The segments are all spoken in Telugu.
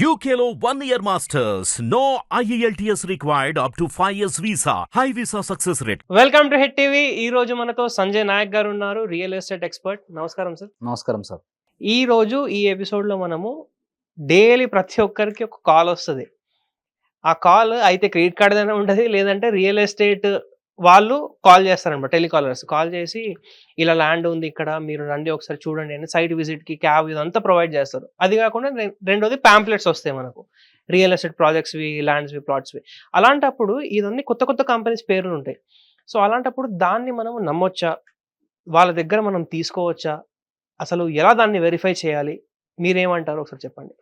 UKLO 1 year masters. No IELTS required up to 5 years visa. High visa success rate. Welcome to hit TV. ఈ రోజు మనతో సంజయ్ నాయక్ గారు ఉన్నారు, రియల్ ఎస్టేట్ ఎక్స్పర్ట్. నమస్కారం సార్. నమస్కారం సార్. ఈ రోజు ఈ ఎపిసోడ్ లో మనము డైలీ ప్రతి ఒక్కరికి ఒక కాల్ వస్తుంది. ఆ కాల్ అయితే క్రెడిట్ కార్డ్ అయినా ఉంటుంది, లేదంటే రియల్ ఎస్టేట్ వాళ్ళు కాల్ చేస్తారనమాట. టెలికాలర్స్ కాల్ చేసి ఇలా ల్యాండ్ ఉంది ఇక్కడ, మీరు రండి ఒకసారి చూడండి అని సైట్ విజిట్కి క్యాబ్ ఇదంతా ప్రొవైడ్ చేస్తారు. అది కాకుండా రెండోది ప్యాంప్లెట్స్ వస్తాయి మనకు, రియల్ ఎస్టేట్ ప్రాజెక్ట్స్వి, ల్యాండ్స్వి, ప్లాట్స్వి. అలాంటప్పుడు ఇవన్నీ కొత్త కొత్త కంపెనీస్ పేర్లు ఉంటాయి. సో అలాంటప్పుడు దాన్ని మనం నమ్మొచ్చా, వాళ్ళ దగ్గర మనం తీసుకోవచ్చా, అసలు ఎలా దాన్ని వెరిఫై చేయాలి, మీరేమంటారు ఒకసారి చెప్పండి.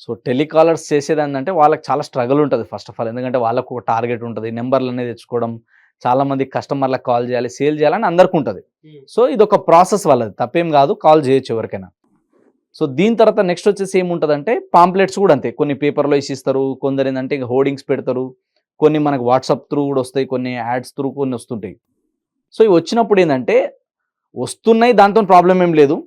సో టెలికాలర్స్ చేసేది ఏంటంటే వాళ్ళకి చాలా స్ట్రగుల్ ఉంటుంది ఫస్ట్ ఆఫ్ ఆల్. ఎందుకంటే వాళ్ళకు ఒక టార్గెట్ ఉంటుంది, నెంబర్లు అనేది తెచ్చుకోవడం, చాలా మంది కస్టమర్లకు కాల్ చేయాలి, సేల్ చేయాలని అందరికీ ఉంటుంది. సో ఇది ఒక ప్రాసెస్ వాళ్ళది, తప్పేం కాదు, కాల్ చేయొచ్చు ఎవరికైనా. సో దీని తర్వాత నెక్స్ట్ వచ్చేసి ఏముంటుందంటే పాంప్లెట్స్ కూడా అంతే, కొన్ని పేపర్లో వేసి ఇస్తారు, కొందరు ఏంటంటే హోర్డింగ్స్ పెడతారు, కొన్ని మనకు వాట్సాప్ త్రూ కూడా వస్తాయి, కొన్ని యాడ్స్ త్రూ కొన్ని వస్తుంటాయి. సో ఇవి వచ్చినప్పుడు ఏంటంటే వస్తున్నాయి, దాంతో ప్రాబ్లం ఏం లేదు.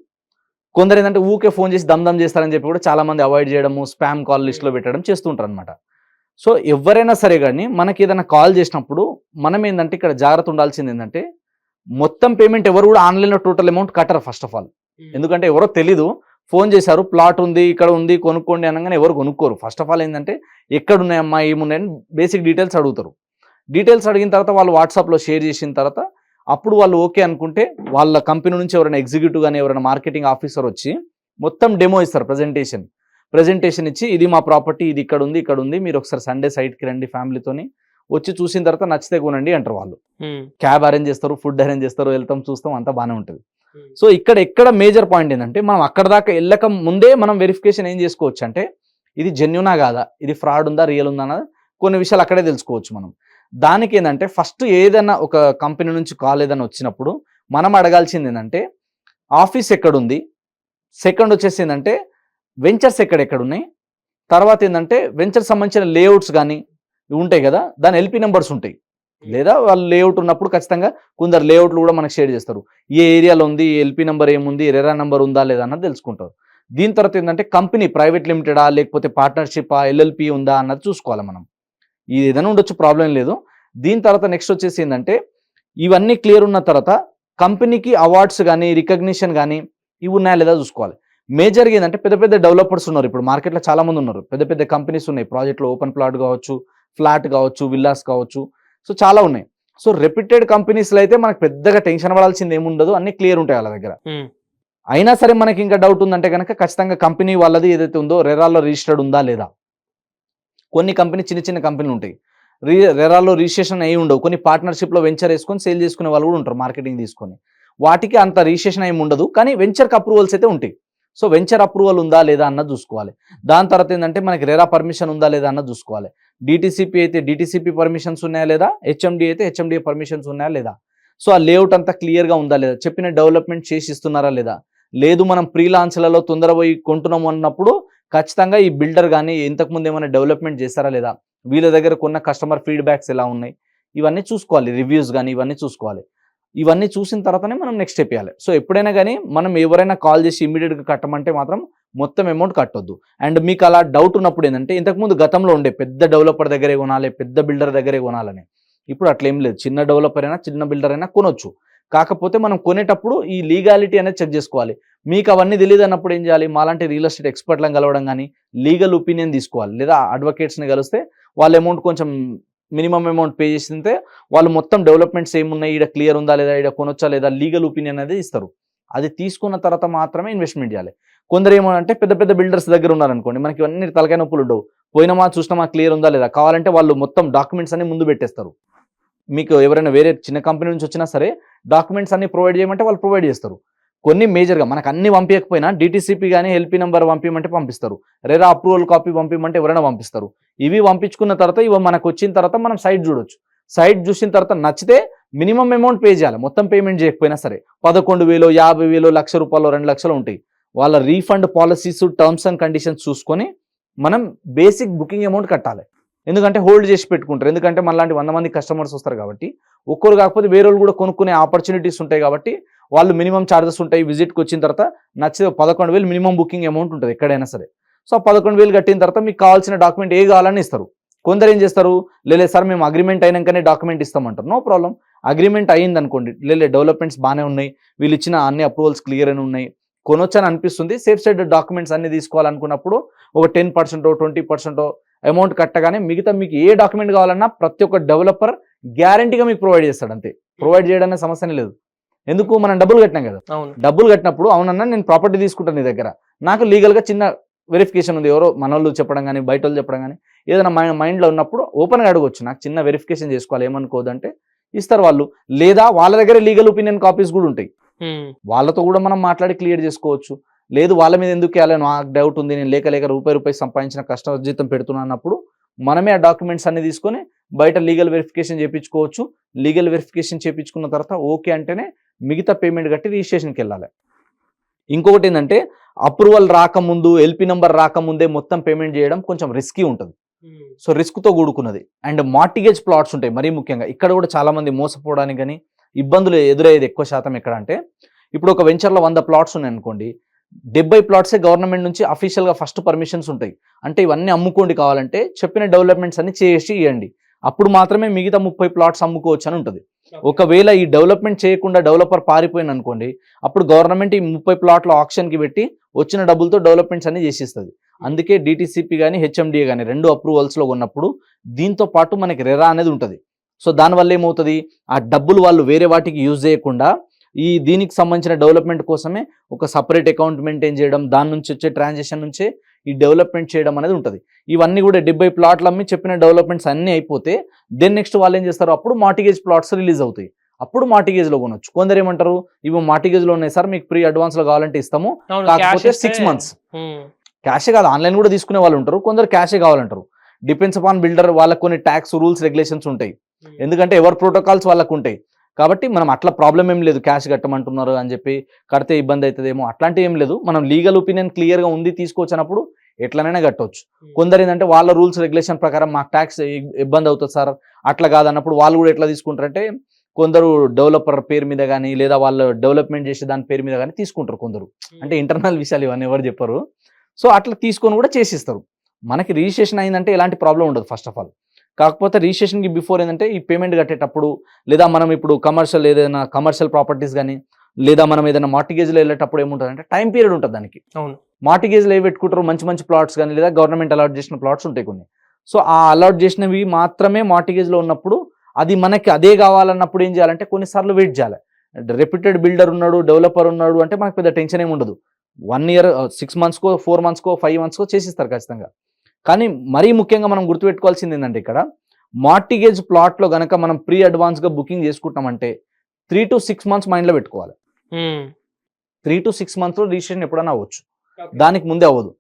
కొందరు ఏంటంటే ఊకే ఫోన్ చేసి దమ్ చేస్తారని చెప్పి కూడా చాలా మంది అవాయిడ్ చేయడము, స్పామ్ కాల్ లిస్ట్లో పెట్టడం చేస్తుంటారు అనమాట. సో ఎవరైనా సరే కానీ మనకి ఏదైనా కాల్ చేసినప్పుడు మనం ఏంటంటే ఇక్కడ జాగ్రత్త ఉండాల్సింది ఏంటంటే మొత్తం పేమెంట్ ఎవరు కూడా ఆన్లైన్లో టోటల్ అమౌంట్ కట్టరు ఫస్ట్ ఆఫ్ ఆల్. ఎందుకంటే ఎవరో తెలీదు, ఫోన్ చేశారు, ప్లాట్ ఉంది ఇక్కడ ఉంది కొనుక్కోండి అనగానే ఎవరు కొనుక్కోరు. ఫస్ట్ ఆఫ్ ఆల్ ఏంటంటే ఎక్కడున్నాయమ్మా ఏమున్నాయని బేసిక్ డీటెయిల్స్ అడుగుతారు. డీటెయిల్స్ అడిగిన తర్వాత వాళ్ళు వాట్సాప్లో షేర్ చేసిన తర్వాత అప్పుడు వాళ్ళు ఓకే అనుకుంటే వాళ్ళ కంపెనీ నుంచి ఎవరైనా ఎగ్జిక్యూటివ్ కానీ ఎవరైనా మార్కెటింగ్ ఆఫీసర్ వచ్చి మొత్తం డెమో ఇస్తారు, ప్రజెంటేషన్ ఇచ్చి ఇది మా ప్రాపర్టీ, ఇది ఇక్కడ ఉంది, మీరు ఒకసారి సండే సైట్కి రండి ఫ్యామిలీతోని, వచ్చి చూసిన తర్వాత నచ్చితే కొనండి అంటారు వాళ్ళు. క్యాబ్ అరేంజ్ చేస్తారు, ఫుడ్ అరేంజ్ చేస్తారు, వెళ్తాం చూస్తాం, అంతా బాగానే ఉంటుంది. సో ఎక్కడ మేజర్ పాయింట్ ఏంటంటే మనం అక్కడ దాకా వెళ్ళక ముందే మనం వెరిఫికేషన్ ఏం చేసుకోవచ్చు అంటే ఇది జెన్యునా కాదా, ఇది ఫ్రాడ్ ఉందా, రియల్ ఉందా అన్నది కొన్ని విషయాలు అక్కడే తెలుసుకోవచ్చు మనం. దానికి ఏంటంటే ఫస్ట్ ఏదైనా ఒక కంపెనీ నుంచి కాల్ ఏదైనా వచ్చినప్పుడు మనం అడగాల్సింది ఏంటంటే ఆఫీస్ ఎక్కడుంది, సెకండ్ వచ్చేసి ఏంటంటే వెంచర్స్ ఎక్కడెక్కడున్నాయి, తర్వాత ఏంటంటే వెంచర్ సంబంధించిన లేఅవుట్స్ కానీ ఉంటాయి కదా, దాని ఎల్పీ నెంబర్స్ ఉంటాయి. లేదా వాళ్ళు లేఅవుట్ ఉన్నప్పుడు ఖచ్చితంగా కొందరు లేఅవుట్లు కూడా మనకు షేర్ చేస్తారు, ఏ ఏరియాలో ఉంది, ఎల్పీ నెంబర్ ఏముంది, రెరా నెంబర్ ఉందా లేదా అన్నది తెలుసుకుంటారు. దీని తర్వాత ఏంటంటే కంపెనీ ప్రైవేట్ లిమిటెడా లేకపోతే పార్ట్నర్షిపా, ఎల్ఎల్పి ఉందా అన్నది చూసుకోవాలి మనం. ఇది ఏదైనా ఉండొచ్చు, ప్రాబ్లం లేదు. దీని తర్వాత నెక్స్ట్ వచ్చేసి ఏంటంటే ఇవన్నీ క్లియర్ ఉన్న తర్వాత కంపెనీకి అవార్డ్స్ కానీ రికగ్నిషన్ కానీ ఇవి ఉన్నాయా లేదా చూసుకోవాలి. మేజర్గా ఏంటంటే పెద్ద పెద్ద డెవలపర్స్ ఉన్నారు ఇప్పుడు మార్కెట్లో, చాలా మంది ఉన్నారు, పెద్ద పెద్ద కంపెనీస్ ఉన్నాయి ప్రాజెక్ట్లో, ఓపెన్ ప్లాట్ కావచ్చు, ఫ్లాట్ కావచ్చు, విల్లాస్ కావచ్చు, సో చాలా ఉన్నాయి. సో రెప్యూటెడ్ కంపెనీస్లో అయితే మనకు పెద్దగా టెన్షన్ పడాల్సింది ఏముండదు, అన్ని క్లియర్ ఉంటాయి వాళ్ళ దగ్గర. అయినా సరే మనకి ఇంకా డౌట్ ఉందంటే కనుక ఖచ్చితంగా కంపెనీ వాళ్ళది ఏదైతే ఉందో రెరాల్లో రిజిస్టర్డ్ ఉందా లేదా. కొన్ని కంపెనీ చిన్న కంపెనీలు ఉంటాయి, రెరాల్లో రిజిస్ట్రేషన్ అయ్యి ఉండవు, కొన్ని పార్ట్నర్షిప్లో వెంచర్ వేసుకొని సేల్ చేసుకునే వాళ్ళు కూడా ఉంటారు మార్కెటింగ్ తీసుకొని, వాటికి అంత రిజిస్ట్రేషన్ ఏమి ఉండదు, కానీ వెంచర్కి అప్రూవల్స్ అయితే ఉంటాయి. సో వెంచర్ అప్రూవల్ ఉందా లేదా అన్నది చూసుకోవాలి. దాని తర్వాత ఏంటంటే మనకి రెరా పర్మిషన్ ఉందా లేదా అన్నది చూసుకోవాలి. డిటిసిపి అయితే డిటిసిపి పర్మిషన్స్ ఉన్నాయా లేదా, హెచ్ఎండి అయితే హెచ్ఎండిఏ పర్మిషన్స్ ఉన్నాయా లేదా. సో ఆ లేఅవుట్ అంతా క్లియర్గా ఉందా లేదా, చెప్పిన డెవలప్మెంట్ చేసి ఇస్తున్నారా లేదా. లేదు మనం ప్రీ లాంచ్లలో తొందర పోయి కొంటున్నాము అన్నప్పుడు ఖచ్చితంగా ఈ బిల్డర్ కానీ ఇంతకుముందు ఏమైనా డెవలప్మెంట్ చేస్తారా లేదా, వీళ్ళ దగ్గర కొన్న కస్టమర్ ఫీడ్బ్యాక్స్ ఎలా ఉన్నాయి, ఇవన్నీ చూసుకోవాలి, రివ్యూస్ కానీ ఇవన్నీ చూసుకోవాలి. ఇవన్నీ చూసిన తర్వాతనే మనం నెక్స్ట్ స్టెప్ చేయాలి. సో ఎప్పుడైనా కానీ మనం ఎవరైనా కాల్ చేసి ఇమీడియట్గా కట్టమంటే మాత్రం మొత్తం అమౌంట్ కట్టొద్దు. అండ్ మీకు అలా డౌట్ ఉన్నప్పుడు ఏంటంటే ఇంతకుముందు గతంలో ఉండే పెద్ద డెవలపర్ దగ్గరే కొనాలి, పెద్ద బిల్డర్ దగ్గరే కొనాలని, ఇప్పుడు అట్లా ఏం లేదు, చిన్న డెవలపర్ అయినా చిన్న బిల్డర్ అయినా కొనొచ్చు. కాకపోతే మనం కొనేటప్పుడు ఈ లీగాలిటీ అనేది చెక్ చేసుకోవాలి. మీకు అవన్నీ తెలియదు అన్నప్పుడు ఏం చేయాలి, మాలాంటి రియల్ ఎస్టేట్ ఎక్స్పర్ట్లను కలవడం కానీ లీగల్ ఒపీనియన్ తీసుకోవాలి, లేదా అడ్వకేట్స్ని కలిస్తే వాళ్ళ అమౌంట్ కొంచెం మినిమం అమౌంట్ పే చేస్తే వాళ్ళు మొత్తం డెవలప్మెంట్స్ ఏమున్నాయి, ఇక్కడ క్లియర్ ఉందా లేదా, ఇక్కడ కొనొచ్చా లేదా, లీగల్ ఒపీనియన్ అనేది ఇస్తారు. అది తీసుకున్న తర్వాత మాత్రమే ఇన్వెస్ట్మెంట్ చేయాలి. కొందరు ఏమంటే పెద్ద పెద్ద బిల్డర్స్ దగ్గర ఉన్నారనుకోండి, మనకి ఇవన్నీ తలకాయ నొప్పులు ఉండవు, పోయినామా చూసినామా క్లియర్ ఉందా లేదా, కావాలంటే వాళ్ళు మొత్తం డాక్యుమెంట్స్ అన్ని ముందు పెట్టేస్తారు. మీకు ఎవరైనా వేరే చిన్న కంపెనీ నుంచి వచ్చినా సరే డాక్యుమెంట్స్ అన్ని ప్రొవైడ్ చేయమంటే వాళ్ళు ప్రొవైడ్ చేస్తారు. కొన్ని మేజర్గా మనకు అన్ని పంపించకపోయినా డిటిసిపి కానీ ఎల్పీ నెంబర్ పంపించమంటే పంపిస్తారు, రెరా అప్రూవల్ కాపీ పంపించమంటే ఎవరైనా పంపిస్తారు. ఇవి పంపించుకున్న తర్వాత ఇవి మనకు వచ్చిన తర్వాత మనం సైట్ చూడొచ్చు. సైట్ చూసిన తర్వాత నచ్చితే మినిమం అమౌంట్ పే చేయాలి, మొత్తం పేమెంట్ చేయకపోయినా సరే 11,000, 50,000, ₹1,00,000, 2,00,000 ఉంటాయి. వాళ్ళ refund policies, terms and conditions చూసుకొని మనం బేసిక్ బుకింగ్ అమౌంట్ కట్టాలి. ఎందుకంటే హోల్డ్ చేసి పెట్టుకుంటారు, ఎందుకంటే మనలాంటి 100 మంది కస్టమర్స్ వస్తారు కాబట్టి, ఒక్కరు కాకపోతే వేరే వాళ్ళు కూడా కొనుక్కునే ఆపర్చునిటీస్ ఉంటాయి కాబట్టి వాళ్ళు మినిమం ఛార్జెస్ ఉంటాయి. విజిట్కి వచ్చిన తర్వాత నచ్చితే 11,000 మినిమం బుకింగ్ అమౌంట్ ఉంటుంది ఎక్కడైనా సరే. సో 11,000 కట్టిన తర్వాత మీకు కావాల్సిన డాక్యుమెంట్ ఏ కావాలని ఇస్తారు. కొందరు ఏం చేస్తారు, లేదు సార్ మేము అగ్రిమెంట్ అయినాకనే డాక్యుమెంట్ ఇస్తామంటారు. నో ప్రాబ్లం, అగ్రిమెంట్ అయ్యింది అనుకోండి, డెవలప్మెంట్స్ బాగానే ఉన్నాయి, వీళ్ళు ఇచ్చిన అన్ని అప్రూవల్స్ క్లియర్ అని ఉన్నాయి, కొనొచ్చని అనిపిస్తుంది, సేఫ్ సైడ్ డాక్యుమెంట్స్ అన్ని తీసుకోవాలనుకున్నప్పుడు ఒక 10% 20% అమౌంట్ కట్టగానే మిగతా మీకు ఏ డాక్యుమెంట్ కావాలన్నా ప్రతి ఒక్క డెవలపర్ గ్యారంటీగా మీకు ప్రొవైడ్ చేస్తాడు. అంతే, ప్రొవైడ్ చేయడానికి సమస్యనే లేదు. ఎందుకు, మనం డబ్బులు కట్టినాం కదా, డబ్బులు కట్టినప్పుడు అవునన్నా నేను ప్రాపర్టీ తీసుకుంటాను నీ దగ్గర, నాకు లీగల్గా చిన్న వెరిఫికేషన్ ఉంది, ఎవరో మన వాళ్ళు చెప్పడం కానీ బయట వాళ్ళు చెప్పడం కానీ ఏదైనా మైండ్లో ఉన్నప్పుడు ఓపెన్గా అడగొచ్చు, నాకు చిన్న వెరిఫికేషన్ చేసుకోవాలి ఏమనుకోదంటే ఇస్తారు వాళ్ళు. లేదా వాళ్ళ దగ్గర లీగల్ ఒపీనియన్ కాపీస్ కూడా ఉంటాయి, వాళ్ళతో కూడా మనం మాట్లాడి క్లియర్ చేసుకోవచ్చు. లేదు వాళ్ళ మీద ఎందుకు వేయాలి, నాకు డౌట్ ఉంది, నేను లేక రూపాయి సంపాదించిన కష్టజీతం పెడుతున్నా అన్నప్పుడు మనమే ఆ డాక్యుమెంట్స్ అన్ని తీసుకొని బయట లీగల్ వెరిఫికేషన్ చేయించుకోవచ్చు. లీగల్ వెరిఫికేషన్ చేయించుకున్న తర్వాత ఓకే అంటేనే మిగతా పేమెంట్ కట్టి రిజిస్ట్రేషన్కి వెళ్ళాలి. ఇంకొకటి ఏంటంటే అప్రూవల్ రాకముందు, ఎల్పి నెంబర్ రాకముందే మొత్తం పేమెంట్ చేయడం కొంచెం రిస్కీ ఉంటుంది. సో రిస్క్తో కూడుకున్నది. అండ్ మార్టిగేజ్ ప్లాట్స్ ఉంటాయి మరీ ముఖ్యంగా, ఇక్కడ కూడా చాలా మంది మోసపోవడానికి కానీ ఇబ్బందులు ఎదురయ్యేది ఎక్కువ శాతం ఎక్కడ అంటే, ఇప్పుడు ఒక వెంచర్లో 100 ప్లాట్స్ ఉన్నాయి అనుకోండి, 70 ప్లాట్సే గవర్నమెంట్ నుంచి అఫీషియల్గా ఫస్ట్ పర్మిషన్స్ ఉంటాయి. అంటే ఇవన్నీ అమ్ముకోండి, కావాలంటే చెప్పిన డెవలప్మెంట్స్ అన్ని చేసి ఇవ్వండి, అప్పుడు మాత్రమే మిగతా 30 ప్లాట్స్ అమ్ముకోవచ్చు అని ఉంటుంది. ఒకవేళ ఈ డెవలప్మెంట్ చేయకుండా డెవలపర్ పారిపోయింది అనుకోండి, అప్పుడు గవర్నమెంట్ ఈ 30 ప్లాట్ల ఆప్షన్కి పెట్టి వచ్చిన డబ్బులతో డెవలప్మెంట్స్ అన్ని చేసిస్తుంది. అందుకే డిటిసిపి కానీ హెచ్ఎండిఏ కానీ 2 అప్రూవల్స్లో ఉన్నప్పుడు దీంతో పాటు మనకి రెరా అనేది ఉంటుంది. సో దానివల్ల ఏమవుతుంది, ఆ డబ్బులు వాళ్ళు వేరే వాటికి యూజ్ చేయకుండా దీనికి సంబంధించిన డెవలప్మెంట్ కోసమే ఒక సపరేట్ అకౌంట్ మెయింటైన్ చేయడం, దాని నుంచి వచ్చే ట్రాన్సాక్షన్ నుంచే ఈ డెవలప్మెంట్ చేయడం అనేది ఉంటుంది. ఇవన్నీ కూడా 70 ప్లాట్లు అమ్మి చెప్పిన డెవలప్మెంట్స్ అన్నీ అయిపోతే దెన్ నెక్స్ట్ వాళ్ళు ఏం చేస్తారు, అప్పుడు మార్టిగేజ్ ప్లాట్స్ రిలీజ్ అవుతాయి, అప్పుడు మార్టిగేజ్లో కొనొచ్చు. కొందరు ఏమంటారు, ఇవి మార్టిగేజ్లో ఉన్నాయి సార్, మీకు ప్రీ అడ్వాన్స్లో కావాలంటే ఇస్తాము, కాకపోతే 6 months క్యాషే కాదు, ఆన్లైన్ కూడా తీసుకునే వాళ్ళు ఉంటారు, కొందరు క్యాషే కావాలంటారు. డిపెండ్స్ అపాన్ బిల్డర్, వాళ్ళకు కొన్ని ట్యాక్స్ రూల్స్ రెగ్యులేషన్స్ ఉంటాయి, ఎందుకంటే ఎవరి ప్రోటోకాల్స్ వాళ్ళకు ఉంటాయి. కాబట్టి మనం అట్లా ప్రాబ్లం ఏం లేదు, క్యాష్ కట్టమంటున్నారు అని చెప్పి కడితే ఇబ్బంది అవుతుందేమో అట్లాంటి ఏం లేదు. మనం లీగల్ ఒపీనియన్ క్లియర్గా ఉంది తీసుకొచ్చినప్పుడు ఎట్లనైనా కట్టవచ్చు. కొందరు ఏంటంటే వాళ్ళ రూల్స్ రెగ్యులేషన్ ప్రకారం మాకు ట్యాక్స్ ఇబ్బంది అవుతుంది సార్ అట్లా కాదన్నప్పుడు వాళ్ళు కూడా ఎట్లా తీసుకుంటారంటే, కొందరు డెవలపర్ పేరు మీద కానీ లేదా వాళ్ళు డెవలప్మెంట్ చేసే దాని పేరు మీద కానీ తీసుకుంటారు కొందరు. అంటే ఇంటర్నల్ విషయాలు ఇవన్నీ ఎవరు చెప్పరు. సో అట్లా తీసుకొని కూడా చేసిస్తారు. మనకి రిజిస్ట్రేషన్ అయిందంటే ఎలాంటి ప్రాబ్లం ఉండదు ఫస్ట్ ఆఫ్ ఆల్. కాకపోతే రిజిస్ట్రేషన్కి బిఫోర్ ఏంటంటే ఈ పేమెంట్ కట్టేటప్పుడు, లేదా మనం ఇప్పుడు ఏదైనా కమర్షియల్ ప్రాపర్టీస్ కానీ లేదా మనం ఏదైనా మార్టిగేజ్లో వెళ్ళేటప్పుడు ఏముంటుందంటే టైం పీరియడ్ ఉంటుంది దానికి. అవును, మార్టిగేజ్లో ఏ పెట్టుకుంటారు, మంచి ప్లాట్స్ కానీ లేదా గవర్నమెంట్ అలాట్ చేసిన ప్లాట్స్ ఉంటాయి కొన్ని. సో ఆ అలాట్ చేసినవి మాత్రమే మార్టిగేజ్లో ఉన్నప్పుడు అది మనకి అదే కావాలన్నప్పుడు ఏం చేయాలంటే కొన్నిసార్లు వెయిట్ చేయాలి. రెప్యూటెడ్ బిల్డర్ ఉన్నాడు, డెవలపర్ ఉన్నాడు అంటే మనకు పెద్ద టెన్షన్ ఏమి ఉండదు. 1 year 6 monthskో 4 monthskో 5 monthskో చేసిస్తారు ఖచ్చితంగా. కానీ మరీ ముఖ్యంగా మనం గుర్తుపెట్టుకోవాల్సింది ఏంటంటే, ఇక్కడ మార్టిగేజ్ ప్లాట్లో కనుక మనం ప్రీ అడ్వాన్స్గా బుకింగ్ చేసుకుంటామంటే 3 to 6 months మైండ్లో పెట్టుకోవాలి. 3 to 6 monthsలో రిజిస్ట్రేషన్ ఎప్పుడైనా అవ్వచ్చు, దానికి ముందే అవ్వదు.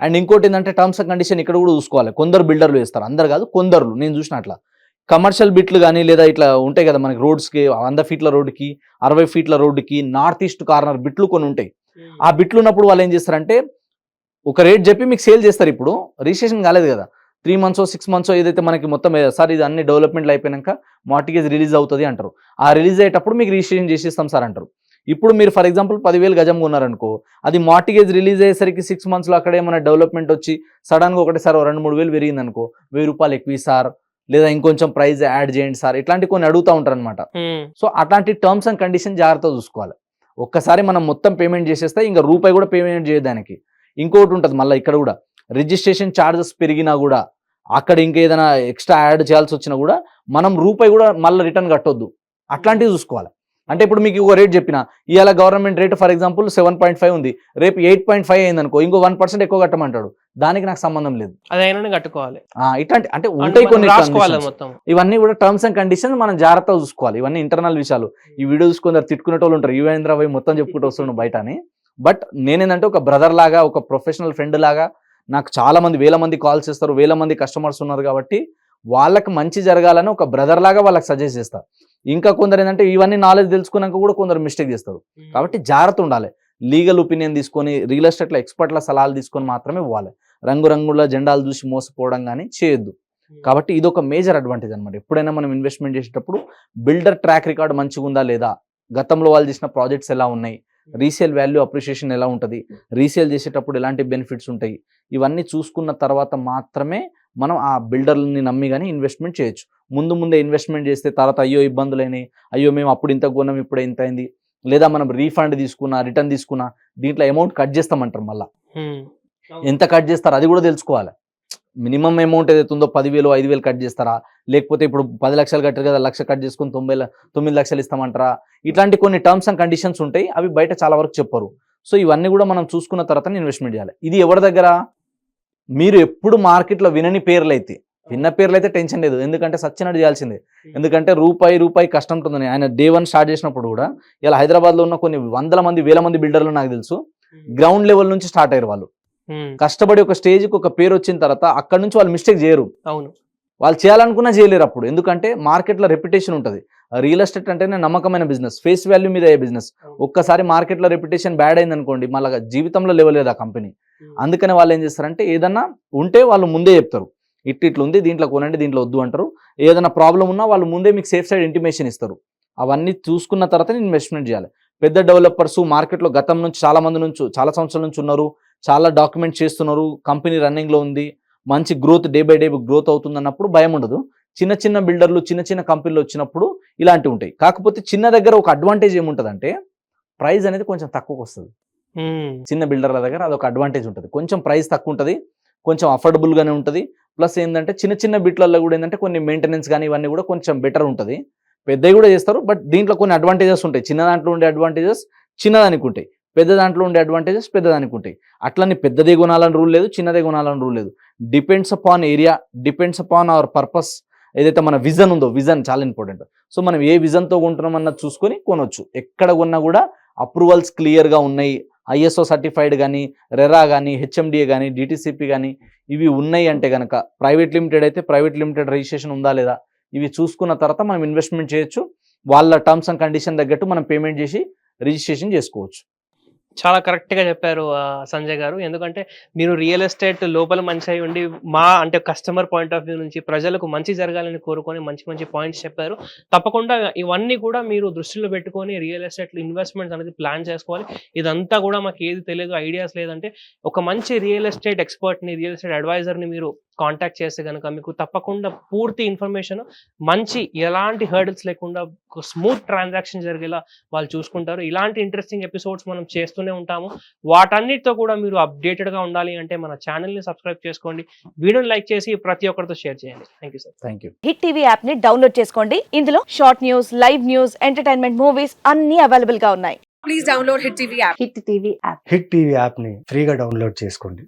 అండ్ ఇంకోటి ఏంటంటే టర్మ్స్ అండ్ కండిషన్ ఇక్కడ కూడా చూసుకోవాలి. కొందరు బిల్డర్లు వేస్తారు, అందరు కాదు, కొందరు నేను చూసిన అట్లా కమర్షియల్ బిట్లు కానీ లేదా ఇట్లా ఉంటాయి కదా మనకి రోడ్స్కి 100 feet రోడ్డుకి 60 feet రోడ్డుకి నార్త్ ఈస్ట్ కార్నర్ బిట్లు కొన్ని ఉంటాయి. ఆ బిట్లు ఉన్నప్పుడు వాళ్ళు ఏం చేస్తారంటే ఒక రేట్ చెప్పి మీకు సేల్ చేస్తారు. ఇప్పుడు రిజిస్ట్రేషన్ కాలేదు కదా, 3 months 6 months ఏదైతే మనకి మొత్తం సార్ ఇది అన్ని డెవలప్మెంట్లు అయిపోయాక మార్టిగేజ్ రిలీజ్ అవుతుంది అంటారు. ఆ రిలీజ్ అయ్యేటప్పుడు మీకు రిజిస్ట్రేషన్ చేసిస్తాం సార్ అంటారు. ఇప్పుడు మీరు ఫర్ ఎగ్జాంపుల్ 10,000 గజం కొన్నారనుకో, అది మార్టిగేజ్ రిలీజ్ అయ్యేసరికి 6 monthsలో అక్కడ ఏమైనా డెవలప్మెంట్ వచ్చి సడన్గా ఒకటేసారి 2-3 వేలు పెరిగింది అనుకో, 1000 రూపాయలు ఎక్కువ సార్ లేదా ఇంకొంచెం ప్రైస్ యాడ్ చేయండి సార్, ఇట్లాంటి కొన్ని అడుగుతూ ఉంటారు అనమాట. సో అట్లాంటి టర్మ్స్ అండ్ కండిషన్ జాగ్రత్తగా చూసుకోవాలి. ఒక్కసారి మనం మొత్తం పేమెంట్ చేసేస్తే ఇంకా రూపాయి కూడా పేమెంట్ చేయడానికి. ఇంకోటి ఉంటుంది మళ్ళీ ఇక్కడ కూడా, రిజిస్ట్రేషన్ ఛార్జెస్ పెరిగినా కూడా అక్కడ ఇంకేదైనా ఎక్స్ట్రా యాడ్ చేయాల్సి వచ్చినా కూడా మనం రూపాయి కూడా మళ్ళీ రిటర్న్ కట్టొద్దు, అట్లాంటివి చూసుకోవాలి. అంటే ఇప్పుడు మీకు ఒక రేట్ చెప్పిన, ఇవాళ గవర్నమెంట్ రేట్ ఫర్ ఎగ్జాంపుల్ 7.5 ఉంది, రేపు 8.5 అయింది అనుకో, ఇంకో 1% ఎక్కువ కట్టమంటాడు, దానికి నాకు సంబంధం లేదు, అదైనా కట్టుకోవాలి. ఇట్లాంటి అంటే ఉంటాయి కొన్ని, ఇవన్నీ కూడా టర్మ్స్ అండ్ కండిషన్స్ మనం జాగ్రత్తగా చూసుకోవాలి. ఇవన్నీ ఇంటర్నల్ విషయాలు. ఈ వీడియో చూసుకుని తిట్టుకునే వాళ్ళు ఉంటారు, యువేంద్ర భాయ్ మొత్తం చెప్పుకుంటూ వస్తున్నాడు బయట అని. బట్ నేనేంటంటే ఒక బ్రదర్ లాగా, ఒక ప్రొఫెషనల్ ఫ్రెండ్ లాగా, నాకు చాలా మంది 1000 మంది కాల్స్ చేస్తారు, 1000 మంది కస్టమర్స్ ఉన్నారు కాబట్టి వాళ్ళకి మంచి జరగాలని ఒక బ్రదర్ లాగా వాళ్ళకి సజెస్ట్ చేస్తారు. ఇంకా కొందరు ఏంటంటే ఇవన్నీ నాలెడ్జ్ తెలుసుకున్నాక కూడా కొందరు మిస్టేక్ చేస్తారు. కాబట్టి జాగ్రత్త ఉండాలి. లీగల్ ఒపీనియన్ తీసుకొని రియల్ ఎస్టేట్లో ఎక్స్పర్ట్ల సలహాలు తీసుకొని మాత్రమే పోవాలి. రంగురంగుల జెండాలు చూసి మోసపోవడం కానీ చేయొద్దు. కాబట్టి ఇది ఒక మేజర్ అడ్వాంటేజ్ అనమాట. ఎప్పుడైనా మనం ఇన్వెస్ట్మెంట్ చేసేటప్పుడు బిల్డర్ ట్రాక్ రికార్డ్ మంచిగా ఉందా లేదా, గతంలో వాళ్ళు చేసిన ప్రాజెక్ట్స్ ఎలా ఉన్నాయి, రీసేల్ వాల్యూ అప్రిషియేషన్ ఎలా ఉంటుంది, రీసేల్ చేసేటప్పుడు ఎలాంటి బెనిఫిట్స్ ఉంటాయి, ఇవన్నీ చూసుకున్న తర్వాత మాత్రమే మనం ఆ బిల్డర్లని నమ్మి కానీ ఇన్వెస్ట్మెంట్ చేయొచ్చు. ముందే ఇన్వెస్ట్మెంట్ చేస్తే తర్వాత అయ్యో ఇబ్బందులైనాయి, అయ్యో మేము అప్పుడు ఇంత కొన్నాం ఇప్పుడు ఇంత అయింది, లేదా మనం రీఫండ్ తీసుకున్నా రిటర్న్ తీసుకున్నా దీంట్లో అమౌంట్ కట్ చేస్తామంటారు. మళ్ళీ ఎంత కట్ చేస్తారు అది కూడా తెలుసుకోవాలి. మినిమం అమౌంట్ ఏదైతే ఉందో 10,000 5,000 కట్ చేస్తారా, లేకపోతే ఇప్పుడు 10 లక్షలు కట్టారు కదా 1,00,000 కట్ చేసుకుని 9 లక్షలు ఇస్తామంటారా, ఇట్లాంటి కొన్ని టర్మ్స్ అండ్ కండిషన్స్ ఉంటాయి. అవి బయట చాలా వరకు చెప్పరు. సో ఇవన్నీ కూడా మనం చూసుకున్న తర్వాత ఇన్వెస్ట్మెంట్ చేయాలి. ఇది ఎవరి దగ్గర, మీరు ఎప్పుడు మార్కెట్లో వినని పేర్లు అయితే, విన్న పేర్లు అయితే టెన్షన్ లేదు, ఎందుకంటే సచ్చినట్టు చేయాల్సిందే. ఎందుకంటే రూపాయి కష్టం ఉంటుందని ఆయన డే 1 స్టార్ట్ చేసినప్పుడు కూడా ఇలా హైదరాబాద్లో ఉన్న కొన్ని వందల మంది వేల మంది బిల్డర్లు నాకు తెలుసు గ్రౌండ్ లెవెల్ నుంచి స్టార్ట్ అయ్యారు. వాళ్ళు కష్టపడి ఒక స్టేజ్కి ఒక పేరు వచ్చిన తర్వాత అక్కడ నుంచి వాళ్ళు మిస్టేక్ చేయరు. అవును, వాళ్ళు చేయాలనుకున్నా చేయలేరు అప్పుడు. ఎందుకంటే మార్కెట్లో రెప్యుటేషన్ ఉంటుంది. రియల్ ఎస్టేట్ అంటేనే నమ్మకమైన బిజినెస్, ఫేస్ వాల్యూ మీద అయ్యే బిజినెస్. ఒక్కసారి మార్కెట్లో రెప్యుటేషన్ బ్యాడ్ అయింది అనుకోండి, మళ్ళీ జీవితంలో లేవలేదు ఆ కంపెనీ. అందుకనే వాళ్ళు ఏం చేస్తారంటే ఏదన్నా ఉంటే వాళ్ళు ముందే చెప్తారు, ఇట్లా ఉంది దీంట్లో కొనండి దీంట్లో వద్దు అంటారు. ఏదైనా ప్రాబ్లం ఉన్నా వాళ్ళు ముందే మీకు సేఫ్ సైడ్ ఇంటిమేషన్ ఇస్తారు. అవన్నీ చూసుకున్న తర్వాత ఇన్వెస్ట్మెంట్ చేయాలి. పెద్ద డెవలపర్స్ మార్కెట్లో గతం నుంచి చాలా మంది నుంచి చాలా సంవత్సరాల నుంచి ఉన్నారు, చాలా డాక్యుమెంట్ చేస్తున్నారు, కంపెనీ రన్నింగ్లో ఉంది, మంచి growth day by day growth అవుతుంది అన్నప్పుడు భయం ఉండదు. చిన్న బిల్డర్లు చిన్న కంపెనీలు వచ్చినప్పుడు ఇలాంటివి ఉంటాయి. కాకపోతే చిన్న దగ్గర ఒక అడ్వాంటేజ్ ఏముంటుందంటే ప్రైస్ అనేది కొంచెం తక్కువకి వస్తుంది. చిన్న బిల్డర్ల దగ్గర అదొక అడ్వాంటేజ్ ఉంటుంది, కొంచెం ప్రైస్ తక్కువ ఉంటుంది, కొంచెం అఫోర్డబుల్గానే ఉంటుంది. ప్లస్ ఏంటంటే చిన్న బిట్లలో కూడా ఏంటంటే కొన్ని మెయింటెనెన్స్ కానీ ఇవన్నీ కూడా కొంచెం బెటర్ ఉంటుంది. పెద్దవి కూడా చేస్తారు, బట్ దీంట్లో కొన్ని అడ్వాంటేజెస్ ఉంటాయి. చిన్న దాంట్లో ఉండే అడ్వాంటేజెస్ చిన్నదానికి ఉంటాయి, పెద్ద దాంట్లో ఉండే అడ్వాంటేజెస్ పెద్దదానికి ఉంటాయి. అట్లని పెద్దదే కొనాలని రూల్ లేదు, చిన్నదే కొనాలని రూల్ లేదు. Depends upon area, depends upon our purpose. ఏదైతే మన విజన్ ఉందో, విజన్ చాలా ఇంపార్టెంట్. సో మనం ఏ విజన్తో కొంటున్నాం అన్నది చూసుకొని కొనవచ్చు. ఎక్కడ కొన్నా కూడా అప్రూవల్స్ క్లియర్గా ఉన్నాయి, ISO సర్టిఫైడ్ కానీ, రెరా కానీ, HMDA కానీ, DTCP కానీ ఇవి ఉన్నాయి అంటే కనుక, ప్రైవేట్ లిమిటెడ్ అయితే ప్రైవేట్ లిమిటెడ్ రిజిస్ట్రేషన్ ఉందా లేదా ఇవి చూసుకున్న తర్వాత మనం ఇన్వెస్ట్మెంట్ చేయొచ్చు. వాళ్ళ టర్మ్స్ అండ్ కండిషన్ తగ్గట్టు మనం పేమెంట్ చేసి రిజిస్ట్రేషన్ చేసుకోవచ్చు. చాలా కరెక్ట్గా చెప్పారు సంజయ్ గారు. ఎందుకంటే మీరు రియల్ ఎస్టేట్ లోపల మంచి అయి ఉండి అంటే కస్టమర్ పాయింట్ ఆఫ్ వ్యూ నుంచి ప్రజలకు మంచి జరగాలని కోరుకొని మంచి పాయింట్స్ చెప్పారు. తప్పకుండా ఇవన్నీ కూడా మీరు దృష్టిలో పెట్టుకొని రియల్ ఎస్టేట్లో ఇన్వెస్ట్మెంట్స్ అనేది ప్లాన్ చేసుకోవాలి. ఇదంతా కూడా మాకు ఏది తెలియదు, ఐడియాస్ లేదంటే ఒక మంచి రియల్ ఎస్టేట్ ఎక్స్పర్ట్ని, రియల్ ఎస్టేట్ అడ్వైజర్ని మీరు కాంటాక్ట్ చేస్తే కనుక మీకు తప్పకుండా పూర్తి ఇన్ఫర్మేషన్, మంచి ఎలాంటి హర్డిల్స్ లేకుండా స్మూత్ ట్రాన్సాక్షన్ జరిగేలా వాళ్ళు చూసుకుంటారు. ఇలాంటి ఇంట్రెస్టింగ్ ఎపిసోడ్స్ మనం చేస్తూనే ఉంటాము. వాటన్నిటితో కూడా మీరు అప్డేటెడ్గా ఉండాలి అంటే మన ఛానల్ని సబ్స్క్రైబ్ చేసుకోండి, వీడియోని లైక్ చేసి ప్రతి ఒక్కరితో షేర్ చేయండి. Thank you sir. Thank you. Hit TV app ని డౌన్లోడ్ చేసుకోండి. ఇందులో short news, live news, entertainment movies అన్ని అవైలబుల్ గా ఉన్నాయి. Please download Hit TV app. Hit TV app. Hit TV యాప్ని ఫ్రీగా డౌన్లోడ్ చేసుకోండి.